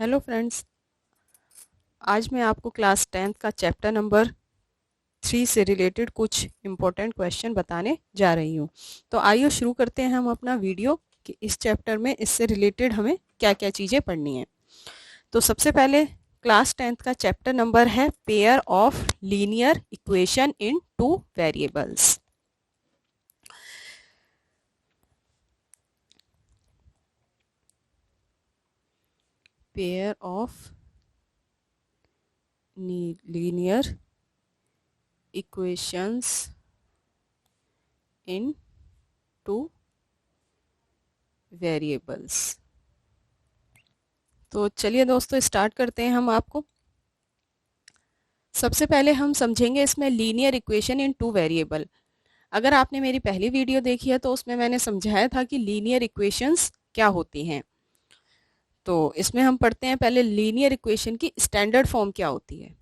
Hello friends, आज मैं आपको क्लास 10th का चैप्टर नंबर 3 से रिलेटेड कुछ इम्पोर्टेंट क्वेश्चन बताने जा रही हूँ। तो आइए शुरू करते हैं हम अपना वीडियो कि इस चैप्टर में इससे रिलेटेड हमें क्या क्या चीज़ें पढ़नी है। तो सबसे पहले क्लास 10th का चैप्टर नंबर है pair of linear equation in two variables. Pair of linear equations in two variables. तो चलिए दोस्तों स्टार्ट करते हैं हम आपको। सबसे पहले हम समझेंगे इसमें linear equation in two variable. अगर आपने मेरी पहली वीडियो देखी है तो उसमें मैंने समझाया था कि लीनियर इक्वेशंस क्या होती हैं। तो इसमें हम पढ़ते हैं पहले लीनियर इक्वेशन की स्टैंडर्ड फॉर्म क्या होती है।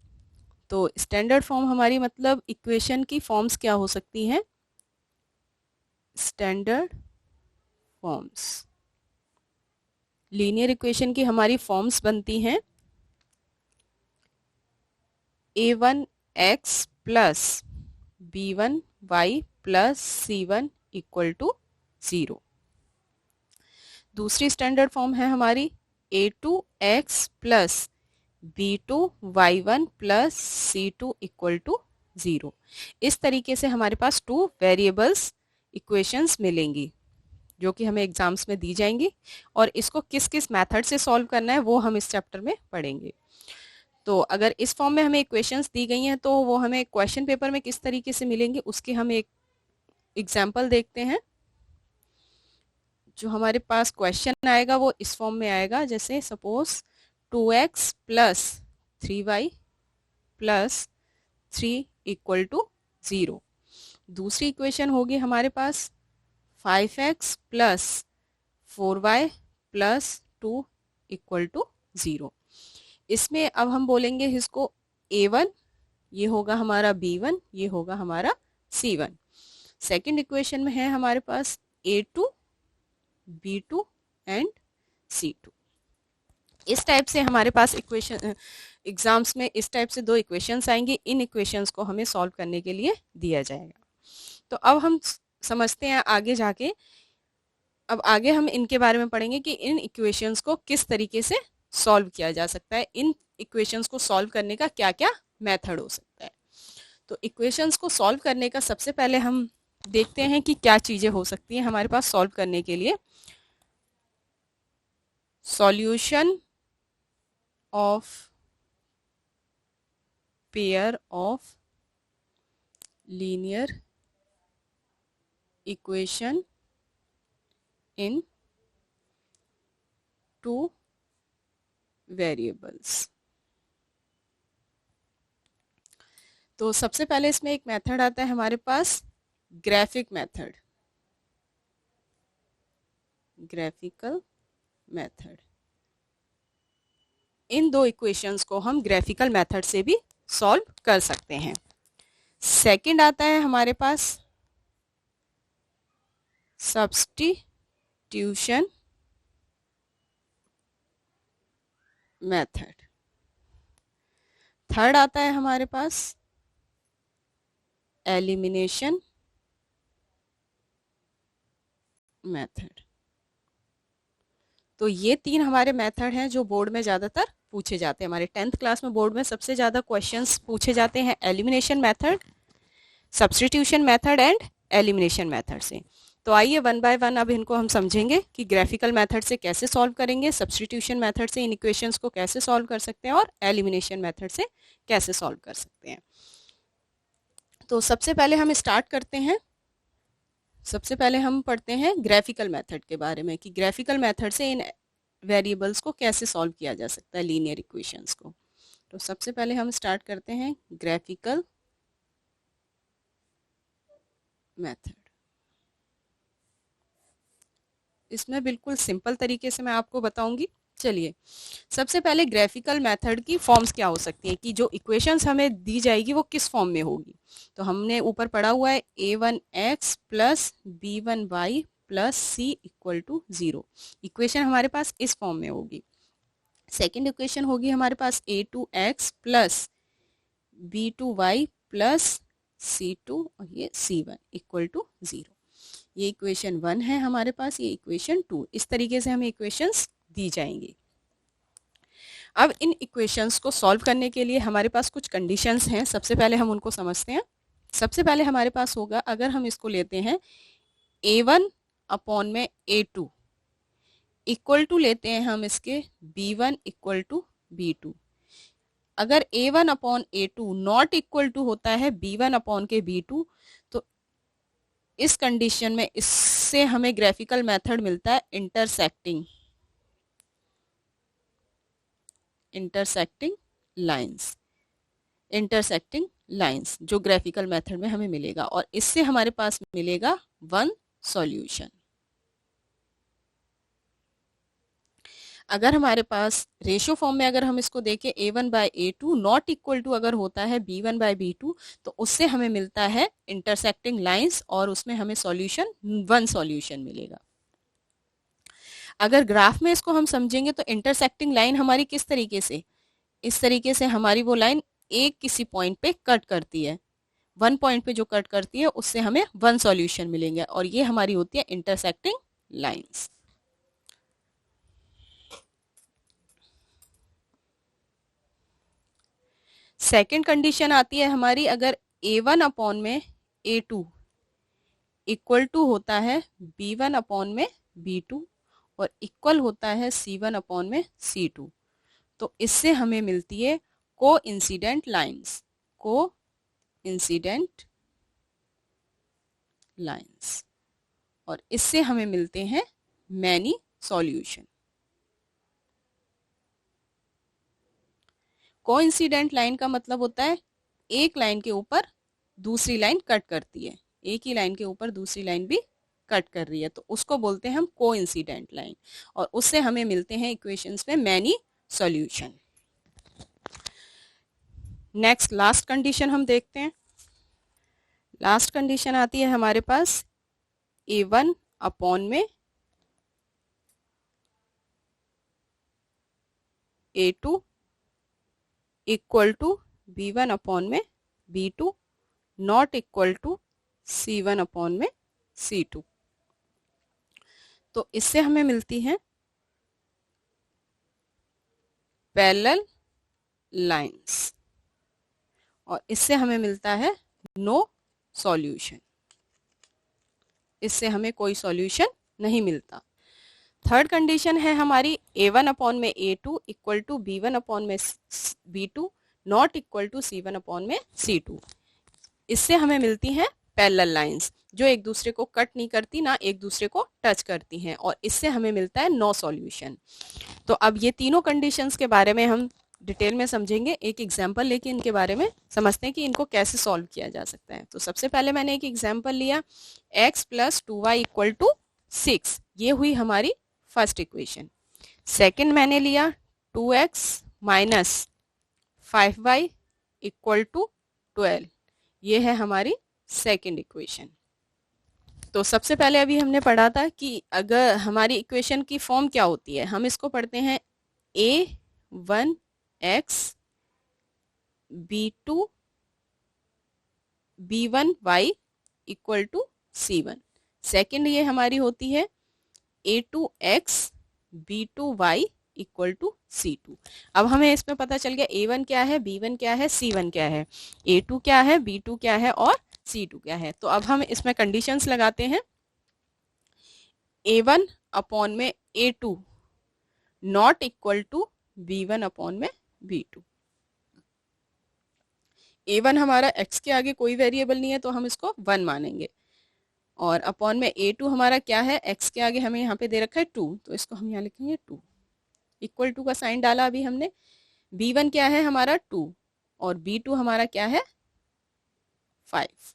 तो स्टैंडर्ड फॉर्म हमारी मतलब इक्वेशन की फॉर्म्स क्या हो सकती हैं। स्टैंडर्ड फॉर्म्स लीनियर इक्वेशन की हमारी फॉर्म्स बनती हैं a1x plus b1y plus c1 equal to 0। दूसरी स्टैंडर्ड फॉर्म है हमारी a2x plus b2y1 plus c2 equal to 0। इस तरीके से हमारे पास टू वेरिएबल्स इक्वेशंस मिलेंगी जो कि हमें एग्जाम्स में दी जाएंगी, और इसको किस किस मेथड से सॉल्व करना है वो हम इस चैप्टर में पढ़ेंगे। तो अगर इस फॉर्म में हमें इक्वेशंस दी गई हैं तो वो हमें क्वेश्चन पेपर में किस तरीके से मिलेंगे उसके हम एक एग्जाम्पल देखते हैं। जो हमारे पास क्वेश्चन आएगा वो इस फॉर्म में आएगा, जैसे suppose 2x plus 3y plus 3 equal to 0। दूसरी इक्वेशन होगी हमारे पास 5x plus 4y plus 2 equal to 0। इसमें अब हम बोलेंगे इसको a1, ये होगा हमारा b1, ये होगा हमारा c1। सेकंड इक्वेशन में है हमारे पास a2, b2 एंड c2। इस टाइप से हमारे पास इक्वेशन एग्जाम्स में इस टाइप से दो इक्वेशंस आएंगे। इन इक्वेशंस को हमें सॉल्व करने के लिए दिया जाएगा। तो अब हम समझते हैं आगे जाके, अब आगे हम इनके बारे में पढ़ेंगे कि इन इक्वेशंस को किस तरीके से सॉल्व किया जा सकता है, इन इक्वेशंस को सॉल्व करने का क्या क्या मेथड हो सकता है। तो इक्वेशंस को सॉल्व करने का सबसे पहले हम देखते हैं कि क्या चीजें हो सकती हैं हमारे पास सॉल्व करने के लिए। Solution of pair of linear equation in two variables. तो सबसे पहले इसमें एक मेथड आता है हमारे पास ग्राफिक मेथड, ग्राफिकल मेथड। इन दो इक्वेशंस को हम ग्राफिकल मेथड से भी सॉल्व कर सकते हैं। सेकंड आता है हमारे पास सब्स्टिट्यूशन मेथड। थर्ड आता है हमारे पास एलिमिनेशन मेथड। तो ये तीन हमारे मेथड हैं जो बोर्ड में ज़्यादातर पूछे जाते हैं। हमारे 10th क्लास में बोर्ड में सबसे ज़्यादा क्वेश्चंस पूछे जाते हैं elimination method, substitution method and elimination method से। तो आइए वन बाय वन अब इनको हम समझेंगे कि ग्राफिकल मेथड से कैसे सॉल्व करेंगे, सब्स्टिट्यूशन मेथड से इन इक्वेशंस को कैसे सॉल्व कर सकते हैं, और एलिमिनेशन मेथड से कैसे सॉल्व कर सकते हैं। तो सबसे पहले हम स्टार्ट करते हैं। सबसे पहले हम पढ़ते हैं ग्राफिकल मेथड के बारे में कि ग्राफिकल मेथड से इन वेरिएबल्स को कैसे सॉल्व किया जा सकता है, लीनियर इक्वेशंस को। तो सबसे पहले हम स्टार्ट करते हैं ग्राफिकल मेथड। इसमें बिल्कुल सिंपल तरीके से मैं आपको बताऊंगी। चलिए सबसे पहले ग्राफिकल मेथड की फॉर्म्स क्या हो सकती हैं कि जो इक्वेशंस हमें दी जाएगी वो किस फॉर्म में होगी। तो हमने ऊपर पढ़ा हुआ है a1x plus b1y plus c equal to 0। Equation हमारे पास इस फॉर्म में होगी। सेकेंड इक्वेशन होगी हमारे पास a2x plus b2y plus c2 और ये c1 इक्वल टू 0। ये इक्वेशन 1 है हमारे पास, ये इक्वेशन 2। इस तरीके से हमें इक्वेशंस दी जाएंगी। अब इन इक्वेशंस को सॉल्व करने के लिए हमारे पास कुछ कंडीशंस हैं। सबसे पहले हम उनको समझते हैं। सबसे पहले हमारे पास होगा, अगर हम इसको लेते हैं a1 अपॉन में a2 इक्वल टू लेते हैं हम इसके b1 इक्वल टू b2। अगर a1 upon a2 not equal to होता है b1 अपॉन के b2, तो इस कंडीशन में इससे हमें ग्राफिकल मेथड मिलता है इंटरसेक्टिंग लाइंस, जो ग्राफिकल मेथड में हमें मिलेगा, और इससे हमारे पास मिलेगा वन सॉल्यूशन। अगर हमारे पास रेशियो फॉर्म में अगर हम इसको देखें a1 bye a2 not equal to अगर होता है b1 बाय b2, तो उससे हमें मिलता है इंटरसेक्टिंग लाइंस, और उसमें हमें सॉल्यूशन वन सॉल्यूशन मिलेगा। अगर ग्राफ में इसको हम समझेंगे तो इंटरसेक्टिंग लाइन हमारी किस तरीके से, इस तरीके से हमारी वो लाइन एक किसी पॉइंट पे कट करती है, वन पॉइंट पे जो कट करती है उससे हमें वन सॉल्यूशन मिलेंगे, और ये हमारी होती है इंटरसेक्टिंग लाइंस। सेकेंड कंडीशन आती है हमारी, अगर a1 अपॉन में a2 इक्वल टू होता है b1 अपॉन में b2 और इक्वल होता है c1 अपॉन में c2, तो इससे हमें मिलती है कोइंसिडेंट लाइंस, और इससे हमें मिलते हैं मैनी सॉल्यूशन। कोइंसिडेंट लाइन का मतलब होता है एक लाइन के ऊपर दूसरी लाइन कट करती है, एक ही लाइन के ऊपर दूसरी लाइन भी कट कर रही है, तो उसको बोलते हैं हम कोइंसिडेंट लाइन, और उससे हमें मिलते हैं इक्वेशंस में many solution. Next last condition हम देखते हैं। लास्ट कंडीशन आती है हमारे पास a1 अपॉन में a2 equal to b1 upon में b2 not equal to c1 upon में c2, तो इससे हमें मिलती है पैरेलल लाइंस, और इससे हमें मिलता है नो सॉल्यूशन, इससे हमें कोई सॉल्यूशन नहीं मिलता। थर्ड कंडीशन है हमारी a1 अपॉन में a2 equal to b1 upon में b2 not equal to c1 upon में c2। इससे हमें मिलती हैं पैरेलल लाइंस, जो एक दूसरे को कट नहीं करती ना एक दूसरे को टच करती हैं, और इससे हमें मिलता है नो सॉल्यूशन। तो अब ये तीनों कंडीशंस के बारे में हम डिटेल में समझेंगे, एक एग्जाम्पल लेके इनके बारे में समझते हैं कि इनको कैसे सॉल्व किया जा सकता है। तो सबसे पहले मैंने एक एग्जाम्पल लिया, x plus 2y equal to 6, ये हुई हमारी फर्स्ट इक्वेशन। सेकेंड मैंने लिया 2x minus 5y equal to 12, ये है हमारी सेकेंड इक्वेशन। तो सबसे पहले अभी हमने पढ़ा था कि अगर हमारी इक्वेशन की फॉर्म क्या होती है, हम इसको पढ़ते हैं a1x b2 b1y equal to c1। Second ये हमारी होती है a2x b2y equal to c2। अब हमें इसमें पता चल गया a1 क्या है, b1 क्या है, c1 क्या है, a2 क्या है, b2 क्या है और c2 क्या है। तो अब हम इसमें कंडीशंस लगाते हैं। a1 अपॉन में a2 not equal to b1 upon में b2। a1 हमारा x के आगे कोई वेरिएबल नहीं है तो हम इसको 1 मानेंगे, और अपॉन में a2 हमारा क्या है, x के आगे हमें यहाँ पे दे रखा है 2, तो इसको हम यहाँ लिखेंगे 2, इक्वल टू का साइन डाला अभी हमने। b1 क्या है हमारा 2 और b2 हमारा क्या है 5।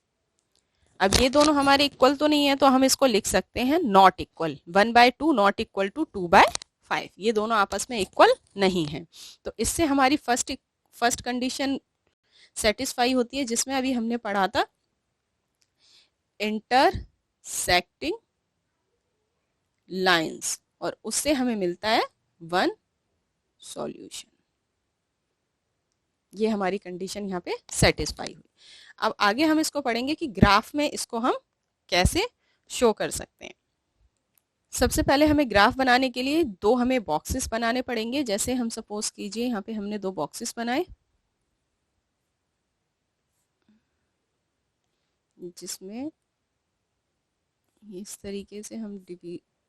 अब ये दोनों हमारे इक्वल तो नहीं है, तो हम इसको लिख सकते हैं not equal, 1/2 not equal to 2/5, ये दोनों आपस में इक्वल नहीं है। तो इससे हमारी फर्स्ट कंडीशन सेटिस्फाई होती है, जिसमें अभी हमने पढ़ा था इंटरसेक्टिंग लाइंस, और उससे हमें मिलता है वन सॉल्यूशन। ये हमारी कंडीशन यहाँ पे सेटिस्फाई हुई। अब आगे हम इसको पढ़ेंगे कि ग्राफ में इसको हम कैसे शो कर सकते हैं। सबसे पहले हमें ग्राफ बनाने के लिए दो हमें बॉक्सेस बनाने पड़ेंगे। जैसे हम सपोज कीजिए यहाँ पे हमने दो बॉक्सेस बनाए, जिसमें इस तरीके से हम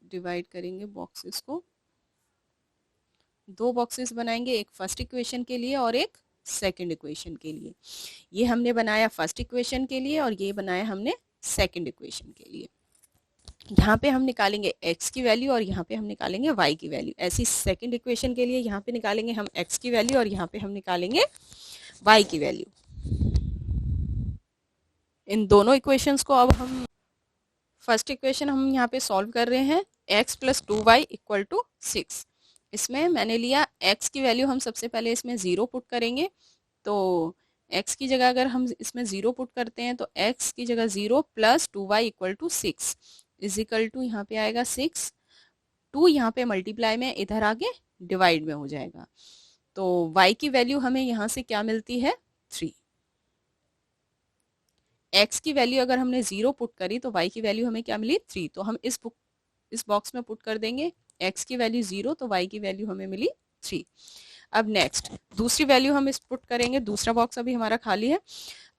डिवाइड करेंगे बॉक्सेस को। दो बॉक्सेस बनाएंगे, एक फर्स्ट इक्वेशन के लिए और एक सेकंड इक्वेशन के लिए। ये हमने बनाया फर्स्ट इक्वेशन के लिए और ये बनाया हमने सेकंड इक्वेशन के लिए। यहाँ पे हम निकालेंगे x की वैल्यू और यहाँ पे हम निकालेंगे y की वैल्यू। ऐसी सेकंड इक्वेशन के लिए यहाँ पे निकालेंगे हम x की वैल्यू और यहाँ पे हम निकालेंगे y की वैल्यू। इन दोनों इक्वेशंस को अब हम फर्स्ट इक्वेशन हम यहाँ पे सॉल्व कर रहे हैं, x plus 2y equal to 6। इसमें मैंने लिया x की वैल्यू, हम सबसे पहले इसमें 0 पुट करेंगे। तो x की जगह अगर हम इसमें 0 पुट करते हैं तो x की जगह 0 plus 2y equal to 6 equal to यहाँ पे आएगा 6। 2 यहाँ पे मल्टीप्लाई में, इधर आगे डिवाइड में हो जाएगा। तो y की वैल्यू हमें यहाँ से क्या मिलती है, 3। x की वैल्यू अगर हमने 0 पुट करी तो y की वैल्यू हमें क्या मिली, 3। तो हम इस बॉक्स में पुट कर देंगे x की वैल्यू 0 तो y की वैल्यू हमें मिली 3। अब नेक्स्ट दूसरी वैल्यू हम इस पुट करेंगे, दूसरा बॉक्स अभी हमारा खाली है।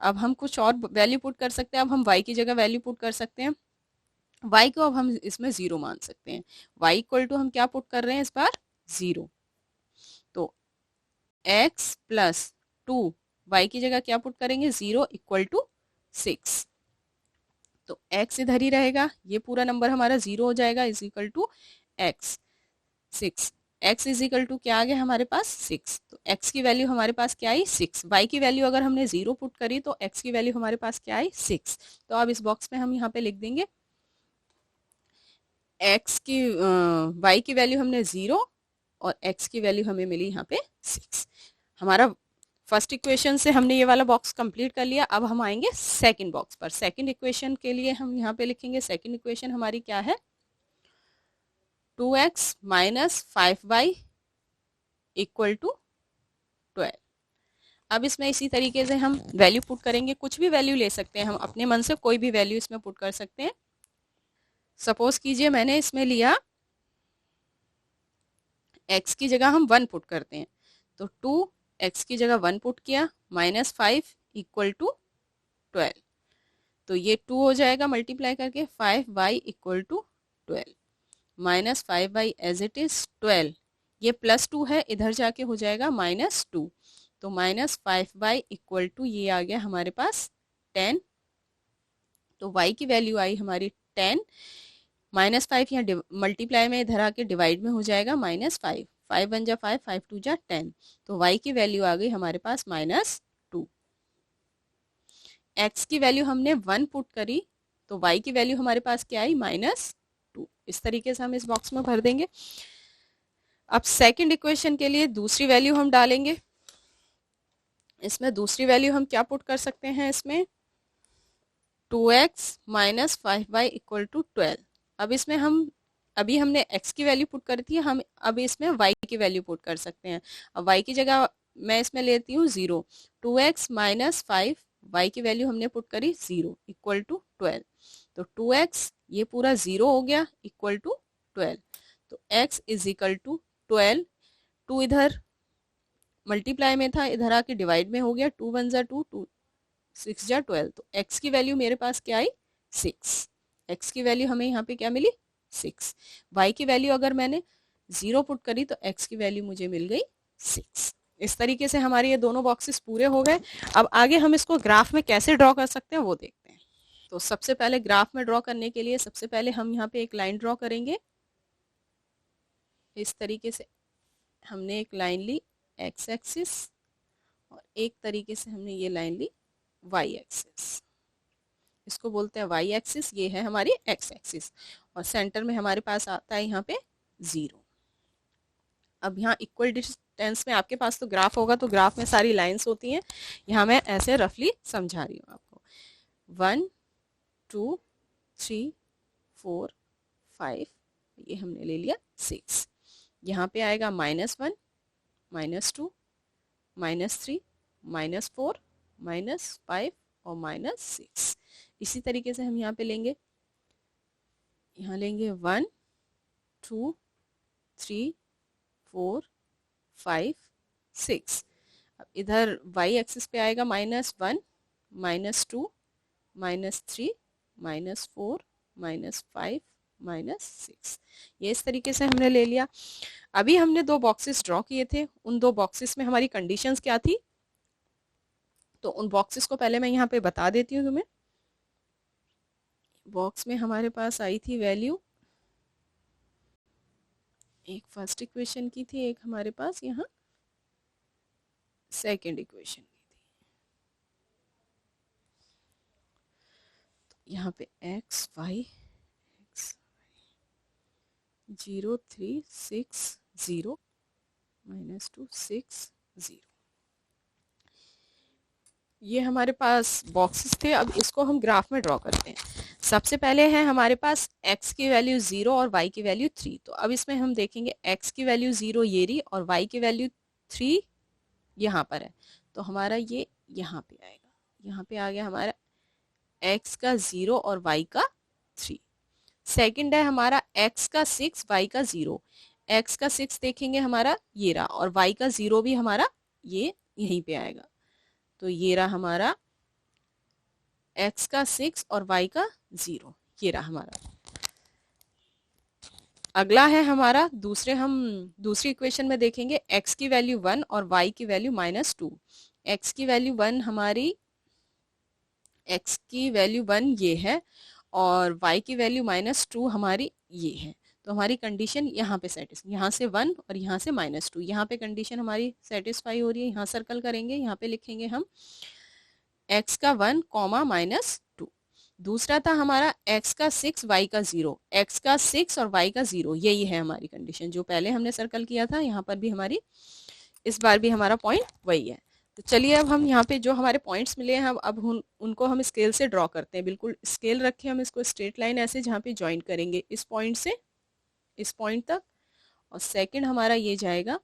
अब हम कुछ और वैल्यू पुट कर सकते हैं। अब हम y की जगह वैल्यू पुट कर सकते हैं। y को अब हम इसमें 0 मान सकते हैं। y इक्वल टू हम क्या पुट कर रहे हैं इस बार, 0। तो x प्लस 2, y की जगह क्या पुट करेंगे, 0 इक्वल टू 6। तो x इधर ही रहेगा, ये पूरा नंबर हमारा 0 हो जाएगा, is equal to x 6। x is equal to क्या आ गया हमारे पास, 6। तो x की वैल्यू हमारे पास क्या आई, 6। y की वैल्यू अगर हमने 0 पुट करी तो x की वैल्यू हमारे पास क्या आई, 6। तो अब इस बॉक्स में हम यहाँ पे लिख देंगे x की y की वैल्यू हमने 0 और x की वैल्यू हमें मिली यहाँ पे 6। हमारा फर्स्ट इक्वेशन से हमने ये वाला बॉक्स कंप्लीट कर लिया। अब हम आएंगे सेकंड बॉक्स पर। सेकंड इक्वेशन के लिए हम यहाँ पे लिखेंगे, सेकंड इक्वेशन हमारी क्या है, 2x minus 5y equal to 12। अब इसमें इसी तरीके से हम वैल्यू पुट करेंगे, कुछ भी वैल्यू ले सकते हैं हम अपने मन से, कोई भी वैल्यू इसमें पुट कर सकते हैं। सपोज कीजिए मैंने इसमें लिया x की जगह हम 1 पुट करते हैं, तो 2x की जगह 1 पुट किया माइनस 5 इक्वल टू 12। तो ये 2 हो जाएगा मल्टीप्लाई करके, 5y equal to 12 minus 5y as it is 12। ये प्लस 2 है, इधर जाके हो जाएगा माइनस 2। तो माइनस 5y इक्वल टू ये आ गया हमारे पास 10। तो y की वैल्यू आई हमारी 10। माइनस 5 यहाँ मल्टीप्लाई में, इधर आके डिवाइड में हो जाएगा माइनस 5। 5 1 जा 5, 5 2 जा 10। तो y की वैल्यू आ गई हमारे पास माइनस 2। x की वैल्यू हमने 1 पुट करी तो y की वैल्यू हमारे पास क्या आई, माइनस 2। इस तरीके से हम इस बॉक्स में भर देंगे। अब सेकंड इक्वेशन के लिए दूसरी वैल्यू हम डालेंगे। इसमें दूसरी वैल्यू हम क्या पुट कर सकते हैं, इसमें 2x minus 5y equal to 12। अब इसमें हम अभी हमने x की वैल्यू पुट करी थी, हम अब इसमें y की वैल्यू पुट कर सकते हैं। अब y की जगह मैं इसमें लेती हूँ 0। 2x माइनस 5, y की वैल्यू हमने पुट करी 0 इक्वल टू 12। तो 2x ये पूरा 0 हो गया इक्वल टू 12। तो x इज इक्वल टू 12। 2 इधर मल्टीप्लाई में था, इधर आके डिवाइड में हो गया, 2 1 जा 2, 2 6 जा 12। तो x की वैल्यू मेरे पास क्या आई, 6। x की वैल्यू हमें यहाँ पे क्या मिली, 6। y की वैल्यू अगर मैंने 0 पुट करी तो x की वैल्यू मुझे मिल गई 6। इस तरीके से हमारे ये दोनों बॉक्सेस पूरे हो गए। अब आगे हम इसको ग्राफ में कैसे ड्रॉ कर सकते हैं वो देखते हैं। तो सबसे पहले ग्राफ में ड्रॉ करने के लिए सबसे पहले हम यहाँ पे एक लाइन ड्रॉ करेंगे। इस तरीके से हमने एक लाइन ली x एक्सिस और एक तरीके से हमने ये लाइन ली y एक्सिस। इसको बोलते हैं y एक्सिस, ये है हमारी x एक्सिस और सेंटर में हमारे पास आता है यहाँ पे 0। अब यहाँ इक्वल डिस्टेंस में आपके पास तो ग्राफ होगा, तो ग्राफ में सारी लाइंस होती हैं। यहाँ मैं ऐसे रफली समझा रही हूँ आपको। 1 2 3 4 5, ये हमने ले लिया 6। यहाँ पे आएगा -1 -2, -3, -4, -5 और -6। इसी तरीके से हम यहाँ पे लेंगे, यहाँ लेंगे 1 2 3 4 5 6। अब इधर y एक्सिस पे आएगा -1, -2, -3, -4, -5, -6। ये इस तरीके से हमने ले लिया। अभी हमने दो बॉक्सेस ड्रॉ किए थे, उन दो बॉक्सेस में हमारी कंडीशंस क्या थी, तो उन बॉक्सेस को पहले मैं यहाँ पे बता देती हूँ तुम्हें। बॉक्स में हमारे पास आई थी वैल्यू, एक फर्स्ट इक्वेशन की थी, एक हमारे पास यहाँ सेकंड इक्वेशन की थी। तो यहाँ पे x y 0 3 6 0 -2 6 0, ये हमारे पास बॉक्सेस थे। अब इसको हम ग्राफ में ड्रॉ करते हैं। सबसे पहले है हमारे पास x की वैल्यू 0 और y की वैल्यू 3। तो अब इसमें हम देखेंगे x की वैल्यू 0 ये रही और y की वैल्यू 3 यहाँ पर है, तो हमारा ये यहाँ पे आएगा। यहाँ पे आ गया हमारा x का 0 और y का 3। सेकंड है हमारा x का 6 y का 0। x का 6 देखेंगे हमारा ये रहा और y का 0 भी हमारा ये यहीं पे आएगा। तो ये रहा हमारा x का 6 और y का 0, ये रहा हमारा। अगला है हमारा दूसरी इक्वेशन में देखेंगे x की वैल्यू 1 और y की वैल्यू -2। x की वैल्यू 1 हमारी, x की वैल्यू 1 ये है और y की वैल्यू -2 हमारी ये है। तो हमारी कंडीशन यहाँ पे सेटिस्फाई, यहाँ से 1 और यहाँ से -2, यहाँ पे कंडीशन हमारी सेटिस्फाई हो रही है। यहाँ सर्कल करेंगे, यहाँ पे लिखेंगे हम x का 1, -2। दूसरा था हमारा x का 6 y का 0। x का 6 और y का 0, यही है हमारी कंडीशन जो पहले हमने सर्कल किया था। यहाँ पर भी हमारी, इस बार भी हमारा पॉइंट वही है। तो चलिए अब हम यहाँ पे जो हमारे पॉइंट्स मिले हैं अब उनको हम स्केल से ड्रॉ करते हैं। बिल्कुल स्केल रखे हम इसको स्ट्रेट लाइन ऐसे जहाँ पे ज्वाइन करेंगे इस पॉइंट से इस पॉइंट तक, और सेकंड हमारा ये जाएगा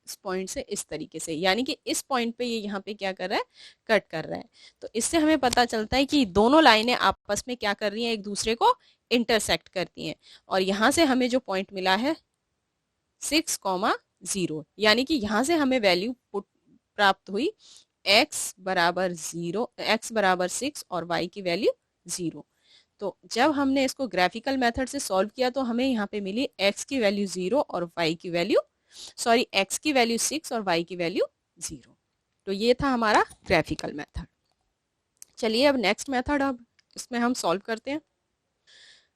इस पॉइंट से इस तरीके से, यानी कि इस पॉइंट पे ये यहाँ पे क्या कर रहा है, कट कर रहा है। तो इससे हमें पता चलता है कि दोनों लाइनें आपस में क्या कर रही हैं, एक दूसरे को इंटरसेक्ट करती हैं। और यहाँ से हमें जो पॉइंट मिला है 6,0, यानी कि यहाँ से हमें वैल्यू प्राप्त हुई x बराबर 0, x बराबर 6 और y की वैल्यू 0। तो जब हमने इसको ग्राफिकल मेथड से सॉल्व किया तो हमें यहाँ पे मिली x की वैल्यू 0 और y की वैल्यू x की वैल्यू 6 और y की वैल्यू 0। तो ये था हमारा ग्राफिकल मेथड। चलिए अब नेक्स्ट मेथड, अब इसमें हम सॉल्व करते हैं।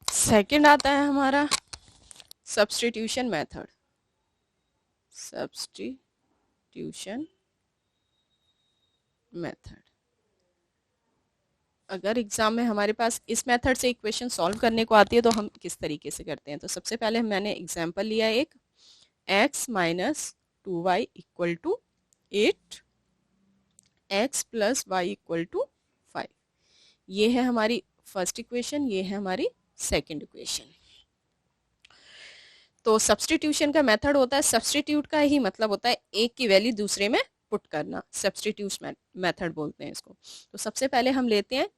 सेकंड आता है हमारा सब्स्टिट्यूशन मेथड। सब्स्टिट्यूशन मेथड, अगर एग्जाम में हमारे पास इस मेथड से इक्वेशन सॉल्व करने को आती है तो हम किस तरीके से करते हैं। तो सबसे पहले मैंने एग्जांपल लिया एक, x minus 2y equal to 8, x plus y equal to 5। ये है हमारी फर्स्ट इक्वेशन, ये है हमारी सेकंड इक्वेशन। तो सब्स्टिट्यूशन का मेथड होता है, सब्स्टिट्यूट का ही मतलब होता है एक की वैल्यू दूसरे में पुट करना, सब्स्टिट्यूट मेथड बोलते हैं इसको। तो सबसे पहले हम लेते हैं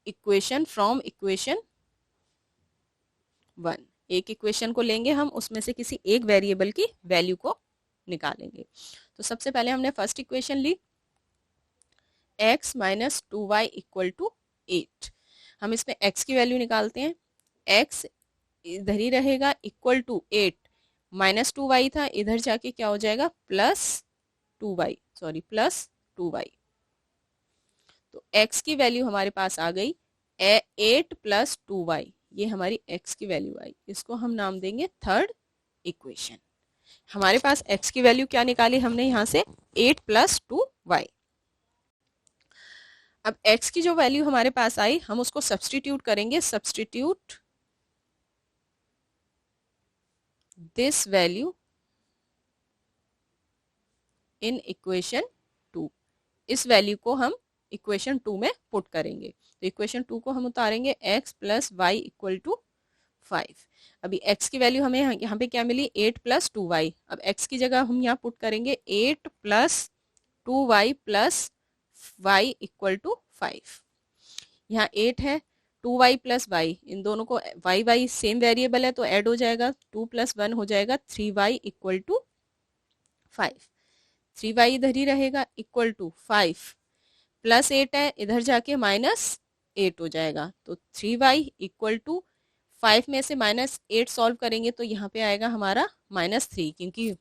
इक्वेशन फ्रॉम इक्वेशन 1। एक इक्वेशन को लेंगे हम, उसमें से किसी एक वेरिएबल की वैल्यू को निकालेंगे। तो सबसे पहले हमने फर्स्ट इक्वेशन ली x minus 2y equal to 8। हम इसमें x की वैल्यू निकालते हैं, x इधर ही रहेगा इक्वल टू 8, -2y था, इधर जाके क्या हो जाएगा प्लस 2y। तो x की वैल्यू हमारे पास आ गई 8 प्लस 2y, ये हमारी x की वैल्यू आई। इसको हम नाम देंगे थर्ड इक्वेशन। हमारे पास x की वैल्यू क्या निकाली हमने यहाँ से 8 प्लस 2y। अब x की जो वैल्यू हमारे पास आई हम उसको सब्स्टिट्यूट करेंगे, substitute this value in equation 2। इस वैल्यू को हम इक्वेशन 2 में पुट करेंगे। तो इक्वेशन 2 को हम उतारेंगे x plus y equal to 5। अभी x की वैल्यू हमें यहाँ पे क्या मिली 8 प्लस 2y। अब x की जगह हम यहाँ पुट करेंगे 8 plus 2y plus y equal to 5। यहाँ 8 है 2y प्लस y, इन दोनों को y सेम वेरिएबल है तो ऐड हो जाएगा, 2 प्लस 1 हो जाएगा 3y इक्वल टू 5। 3y इधर ही रहेगा इक्वल टू 5 प्लस 8 है इधर जाके माइनस 8 हो जाएगा, तो 3y इक्वल टू 5 में से माइनस 8 सॉल्व करेंगे तो यहाँ पे आएगा हमारा -3, क्योंकि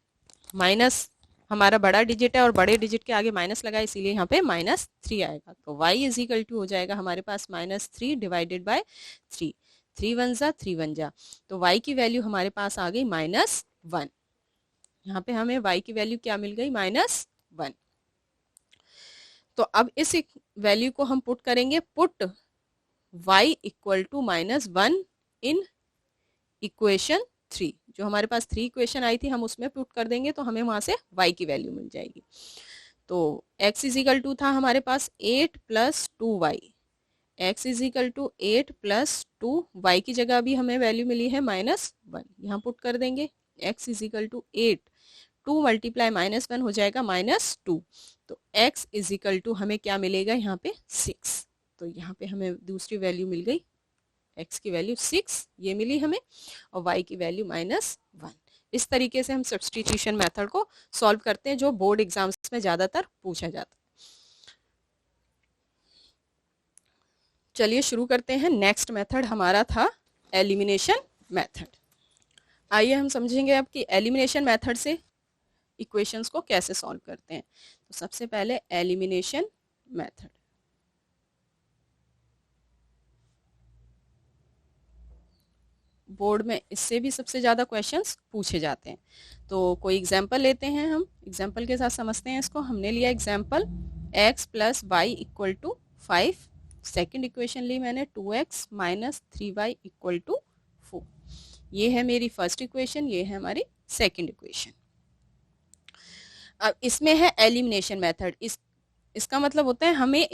माइनस हमारा बड़ा डिजिट है और बड़े डिजिट के आगे माइनस लगा इसीलिए यहाँ पे -3 आएगा। तो y इज इक्वल टू हो जाएगा हमारे पास -3 डिवाइडेड बाय 3। 3 वन जा 3 वन जा, तो y की वैल्यू हमारे पास आ गई -1। यहाँ पे हमें y की वैल्यू क्या मिल गई -1। तो अब इस वैल्यू को हम पुट करेंगे, put y equal to -1 in equation 3। जो हमारे पास 3 इक्वेशन आई थी हम उसमें पुट कर देंगे तो हमें वहां से y की वैल्यू मिल जाएगी। तो x इज इक्वल टू था हमारे पास 8 plus 2y, x is equal to 8 plus 2, y की जगह भी हमें वैल्यू मिली है -1, यहाँ पुट कर देंगे x is equal to 8, 2 multiply -1 हो जाएगा -2, तो x इज इक्वल टू हमें क्या मिलेगा यहाँ पे 6। तो यहाँ पे हमें दूसरी वैल्यू मिल गई, x की वैल्यू 6 ये मिली हमें और y की वैल्यू -1। इस तरीके से हम सब्स्टिट्यूशन मेथड को सॉल्व करते हैं जो बोर्ड एग्जाम्स में ज़्यादातर पूछा जाता है। चलिए शुरू करते हैं। नेक्स्ट मेथड हमारा था एलिमिनेशन मेथड। आइए हम समझेंगे अब कि एलिमिनेशन मेथड से इक्वेशंस को कैसे सॉल्व करते हैं। तो सबसे पहले एलिमिनेशन मेथड, बोर्ड में इससे भी सबसे ज़्यादा क्वेश्चंस पूछे जाते हैं। तो कोई एग्जाम्पल लेते हैं, हम एग्जाम्पल के साथ समझते हैं इसको। हमने लिया example x plus y equal to 5, second equation ली मैंने 2x minus 3y equal to 4। ये है मेरी फर्स्ट इक्वेशन, ये है हमारी सेकेंड इक्वेशन। अब इसमें है एलिमिनेशन मेथड। इसका मतलब होता है हमें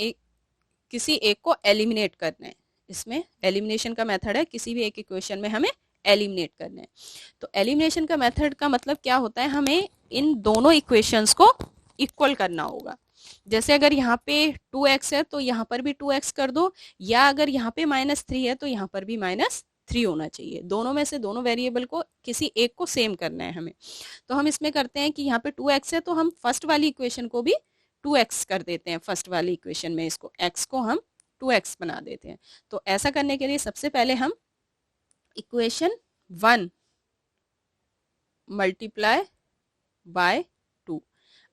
किसी एक को एलिमिनेट करना है। इसमें एलिमिनेशन का मेथड है, किसी भी एक इक्वेशन में हमें एलिमिनेट करना है। तो एलिमिनेशन का मेथड का मतलब क्या होता है, हमें इन दोनों इक्वेशंस को इक्वल करना होगा। जैसे अगर यहाँ पे 2x है तो यहाँ पर भी 2x कर दो, या अगर यहाँ पे -3 है तो यहाँ पर भी -3 होना चाहिए। दोनों में से दोनों वेरिएबल को किसी एक को सेम करना है हमें। तो हम इसमें करते हैं कि यहाँ पे 2x है तो हम फर्स्ट वाली इक्वेशन को भी 2x कर देते हैं। फर्स्ट वाली इक्वेशन में इसको x को हम 2x बना देते हैं। तो ऐसा करने के लिए सबसे पहले हम इक्वेशन 1 मल्टीप्लाई बाय 2,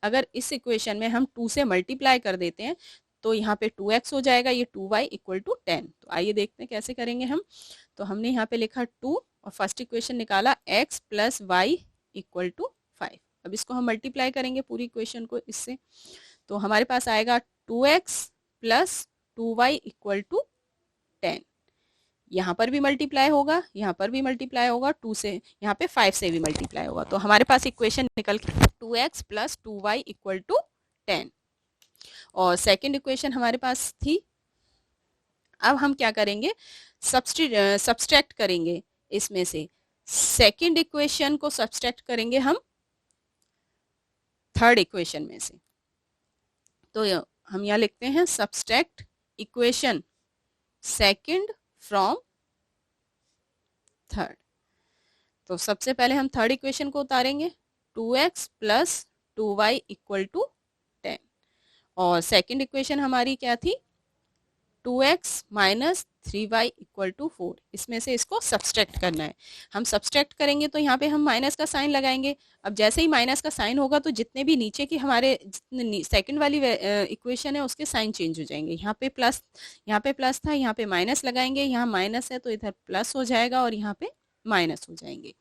अगर इस इक्वेशन में हम 2 से मल्टीप्लाई कर देते हैं तो यहाँ पे 2x हो जाएगा, ये 2y इक्वल टू 10। तो आइए देखते हैं कैसे करेंगे हम। तो हमने यहाँ पे लिखा 2 और फर्स्ट इक्वेशन निकाला x plus y equal to 5। अब इसको हम मल्टीप्लाई करेंगे पूरी इक्वेशन को इससे, तो हमारे पास आएगा 2x plus 2y equal to 10। यहाँ पर भी मल्टीप्लाई होगा, यहाँ पर भी मल्टीप्लाई होगा, 2 से यहाँ पे 5 से भी मल्टीप्लाई होगा। तो हमारे पास इक्वेशन निकल के 2x plus 2y equal to 10। और सेकंड इक्वेशन हमारे पास थी। अब हम क्या करेंगे, सब्सट्रैक्ट करेंगे इसमें से। सेकंड इक्वेशन को सब्सट्रैक्ट करेंगे हम थर्ड इक्वेशन में से। तो हम यहाँ लिखते हैं subtract equation second from third. तो सबसे पहले हम थर्ड इक्वेशन को उतारेंगे, 2x plus 2y equal to 10। और सेकंड इक्वेशन हमारी क्या थी, 2x minus 3y equal to 4। इसमें से इसको सब्सट्रैक्ट करना है। हम सब्सट्रैक्ट करेंगे तो यहाँ पे हम माइनस का साइन लगाएंगे। अब जैसे ही माइनस का साइन होगा तो जितने भी नीचे की हमारे सेकंड वाली इक्वेशन है उसके साइन चेंज हो जाएंगे। यहाँ पे प्लस था, यहाँ पे माइनस लगाएंगे, यहाँ माइनस है तो इधर प्लस हो जाएगा और यहाँ पे माइनस हो जाएंगे।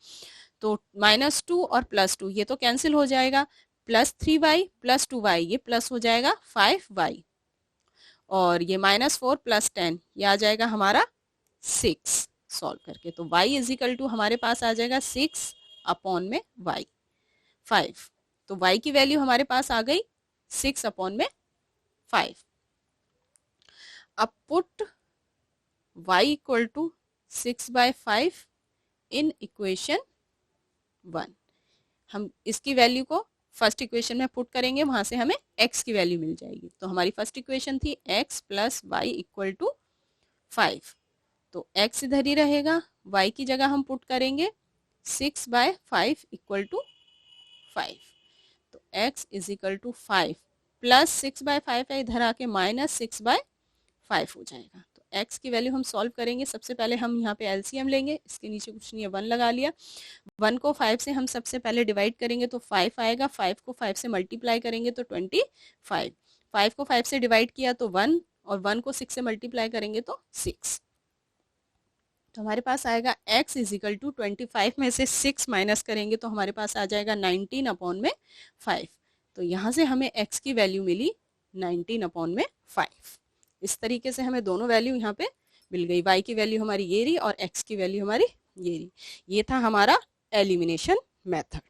तो -2 और +2 ये तो कैंसिल हो जाएगा, प्लस 3y प्लस 2y ये प्लस हो जाएगा 5y, और ये -4 प्लस 10 ये आ जाएगा हमारा 6 सॉल्व करके। तो y इज इक्वल टू हमारे पास आ जाएगा 6 अपॉन में y 5। तो y की वैल्यू हमारे पास आ गई 6 अपॉन में 5। अब put y equal to 6/5 in equation 1। हम इसकी वैल्यू को फर्स्ट इक्वेशन में पुट करेंगे, वहां से हमें x की वैल्यू मिल जाएगी। तो हमारी फर्स्ट इक्वेशन थी x plus y equal to 5। तो x इधर ही रहेगा, y की जगह हम पुट करेंगे 6/5 इक्वल टू 5। तो x is equal to 5 plus 6/5 है, इधर आके माइनस 6/5 हो जाएगा। तो x की वैल्यू हम सॉल्व करेंगे। सबसे पहले हम यहाँ पे एलसीएम लेंगे, इसके नीचे कुछ नहीं है, 1 लगा लिया। 1 को 5 से हम सबसे पहले डिवाइड करेंगे तो 5 आएगा, 5 को 5 से मल्टीप्लाई करेंगे तो 25। 5 को 5 से डिवाइड किया तो 1, और 1 को 6 से मल्टीप्लाई करेंगे तो 6। तो हमारे पास आएगा x इज इक्वल टू 25 में से 6 माइनस करेंगे तो हमारे पास आ जाएगा 19/5। तो यहाँ से हमें x की वैल्यू मिली 19/5। इस तरीके से हमें दोनों वैल्यू यहाँ पे मिल गई। y की वैल्यू हमारी ये रही और x की वैल्यू हमारी ये रही। ये था हमारा एलिमिनेशन मेथड।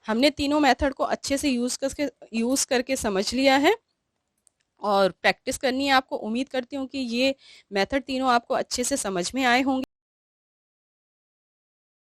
हमने तीनों मेथड को अच्छे से यूज करके समझ लिया है और प्रैक्टिस करनी है आपको। उम्मीद करती हूँ कि ये मेथड तीनों आपको अच्छे से समझ में आए होंगे।